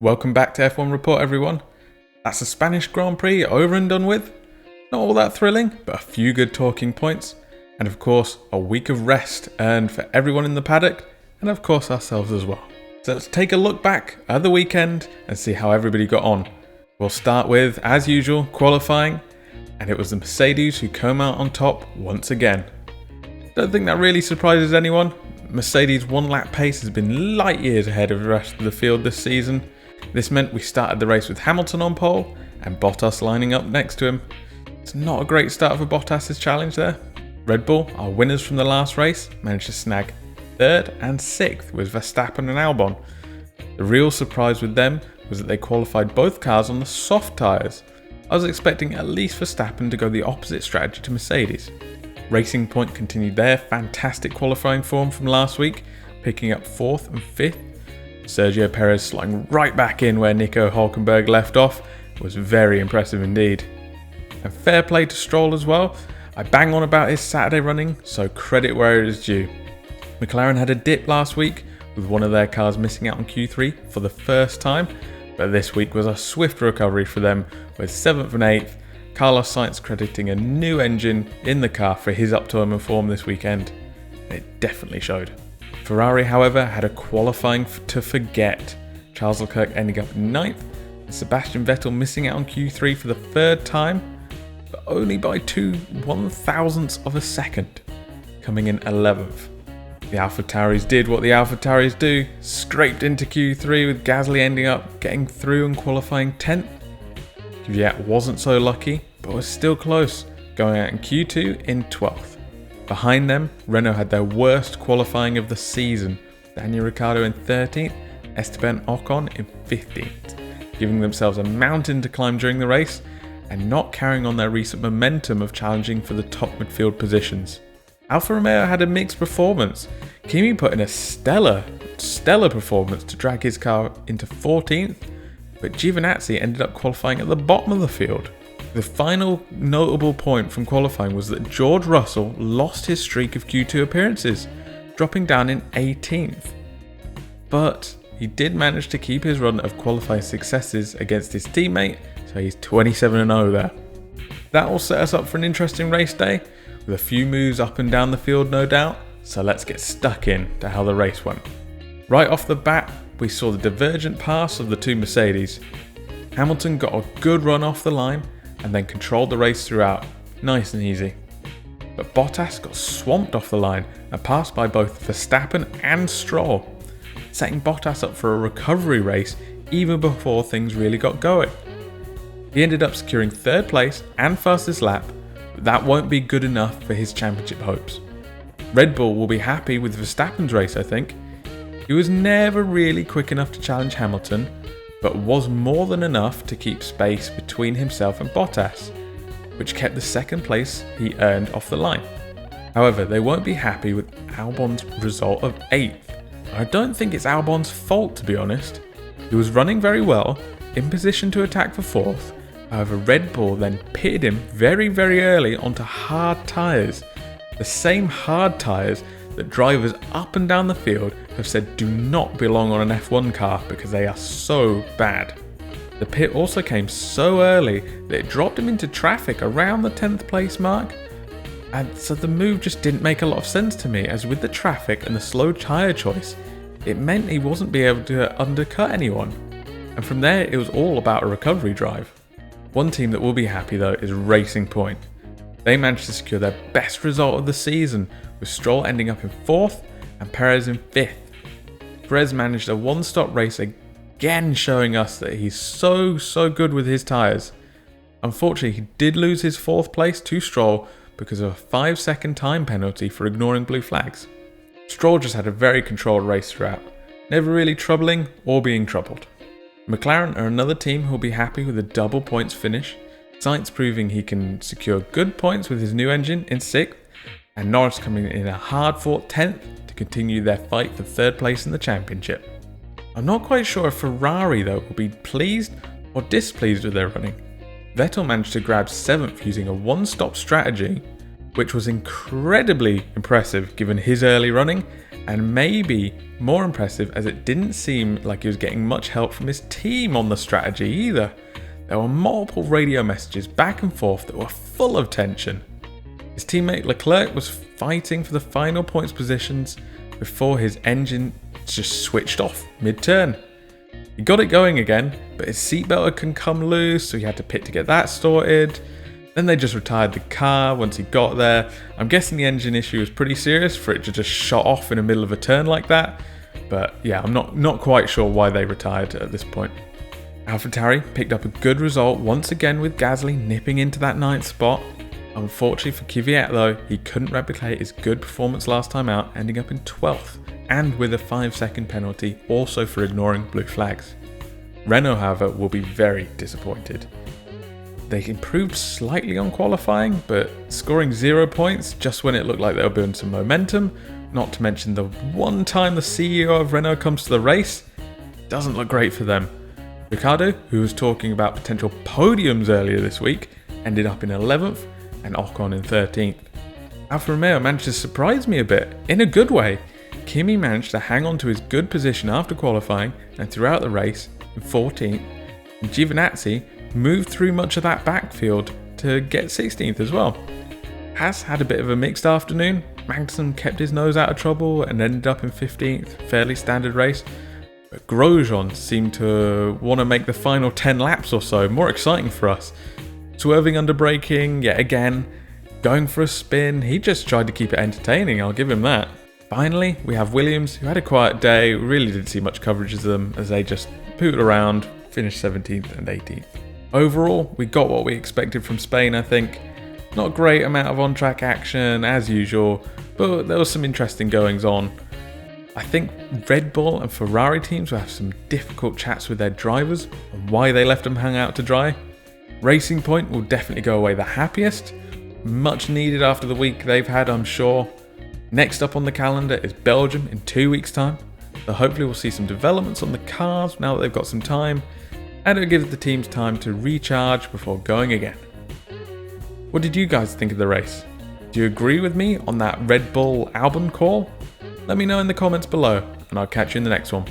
Welcome back to F1 Report, everyone. That's the Spanish Grand Prix over and done with. Not all that thrilling, but a few good talking points. And of course, a week of rest earned for everyone in the paddock, and of course ourselves as well. So let's take a look back at the weekend and see how everybody got on. We'll start with, as usual, qualifying. And it was the Mercedes who came out on top once again. Don't think that really surprises anyone. Mercedes' one lap pace has been light years ahead of the rest of the field this season. This meant we started the race with Hamilton on pole and Bottas lining up next to him. It's not a great start for Bottas' challenge there. Red Bull, our winners from the last race, managed to snag 3rd and 6th with Verstappen and Albon. The real surprise with them was that they qualified both cars on the soft tyres. I was expecting at least Verstappen to go the opposite strategy to Mercedes. Racing Point continued their fantastic qualifying form from last week, picking up 4th and 5th. Sergio Perez sliding right back in where Nico Hülkenberg left off was very impressive indeed. And fair play to Stroll as well. I bang on about his Saturday running, so credit where it is due. McLaren had a dip last week with one of their cars missing out on Q3 for the first time, but this week was a swift recovery for them with 7th and 8th. Carlos Sainz crediting a new engine in the car for his up-to-home form this weekend. It definitely showed. Ferrari, however, had a qualifying to forget. Charles Leclerc ending up 9th and Sebastian Vettel missing out on Q3 for the 3rd time, but only by 2/1000ths of a second, coming in 11th. The AlphaTauris did what the AlphaTauris do, scraped into Q3 with Gasly ending up getting through and qualifying 10th. Kvyat wasn't so lucky, but was still close, going out in Q2 in 12th. Behind them, Renault had their worst qualifying of the season, Daniel Ricciardo in 13th, Esteban Ocon in 15th, giving themselves a mountain to climb during the race and not carrying on their recent momentum of challenging for the top midfield positions. Alfa Romeo had a mixed performance. Kimi put in a stellar performance to drag his car into 14th, but Giovinazzi ended up qualifying at the bottom of the field. The final notable point from qualifying was that George Russell lost his streak of Q2 appearances, dropping down in 18th. But he did manage to keep his run of qualifying successes against his teammate, so he's 27-0 there. That will set us up for an interesting race day, with a few moves up and down the field no doubt, so let's get stuck in to how the race went. Right off the bat, we saw the divergent pass of the two Mercedes. Hamilton got a good run off the line and then controlled the race throughout, nice and easy. But Bottas got swamped off the line and passed by both Verstappen and Stroll, setting Bottas up for a recovery race even before things really got going. He ended up securing 3rd place and fastest lap, but that won't be good enough for his championship hopes. Red Bull will be happy with Verstappen's race, I think. He was never really quick enough to challenge Hamilton, but was more than enough to keep space between himself and Bottas, which kept the 2nd place he earned off the line. However, they won't be happy with Albon's result of 8th. I don't think it's Albon's fault, to be honest. He was running very well, in position to attack for 4th, however Red Bull then pitted him very early onto hard tyres. The same hard tyres that drivers up and down the field have said do not belong on an F1 car because they are so bad. The pit also came so early that it dropped him into traffic around the 10th place mark, and so the move just didn't make a lot of sense to me, as with the traffic and the slow tyre choice, it meant he wasn't be able to undercut anyone, and from there it was all about a recovery drive. One team that will be happy though is Racing Point. They managed to secure their best result of the season, with Stroll ending up in 4th and Perez in 5th. Perez managed a one-stop race again, showing us that he's so good with his tyres. Unfortunately, he did lose his 4th place to Stroll because of a 5-second time penalty for ignoring blue flags. Stroll just had a very controlled race throughout, never really troubling or being troubled. McLaren are another team who will be happy with a double points finish, Sainz proving he can secure good points with his new engine in 6th, and Norris coming in a hard-fought 10th to continue their fight for 3rd place in the championship. I'm not quite sure if Ferrari though will be pleased or displeased with their running. Vettel managed to grab 7th using a one-stop strategy, which was incredibly impressive given his early running, and maybe more impressive as it didn't seem like he was getting much help from his team on the strategy either. There were multiple radio messages back and forth that were full of tension. His teammate Leclerc was fighting for the final points positions before his engine just switched off mid-turn. He got it going again, but his seatbelt had come loose, so he had to pit to get that sorted. Then they just retired the car once he got there. I'm guessing the engine issue was pretty serious for it to just shut off in the middle of a turn like that. But yeah, I'm not quite sure why they retired at this point. AlphaTauri picked up a good result once again with Gasly nipping into that 9th spot. Unfortunately for Kvyat though, he couldn't replicate his good performance last time out, ending up in 12th, and with a 5-second penalty also for ignoring blue flags. Renault, however, will be very disappointed. They improved slightly on qualifying, but scoring 0 points just when it looked like they were building some momentum, not to mention the one time the CEO of Renault comes to the race, doesn't look great for them. Ricciardo, who was talking about potential podiums earlier this week, ended up in 11th, and Ocon in 13th. Alfa Romeo managed to surprise me a bit, in a good way. Kimi managed to hang on to his good position after qualifying and throughout the race in 14th, and Giovinazzi moved through much of that backfield to get 16th as well. Haas had a bit of a mixed afternoon. Magnussen kept his nose out of trouble and ended up in 15th, fairly standard race. But Grosjean seemed to want to make the final 10 laps or so more exciting for us. Swerving under braking yet again, going for a spin, he just tried to keep it entertaining, I'll give him that. Finally, we have Williams, who had a quiet day, really didn't see much coverage of them as they just pooted around, finished 17th and 18th. Overall, we got what we expected from Spain, I think. Not a great amount of on-track action, as usual, but there was some interesting goings on. I think Red Bull and Ferrari teams will have some difficult chats with their drivers on why they left them hang out to dry. Racing Point will definitely go away the happiest, much needed after the week they've had, I'm sure. Next up on the calendar is Belgium in 2 weeks' time, so hopefully we'll see some developments on the cars now that they've got some time, and it'll give the teams time to recharge before going again. What did you guys think of the race? Do you agree with me on that Red Bull Albon call? Let me know in the comments below, and I'll catch you in the next one.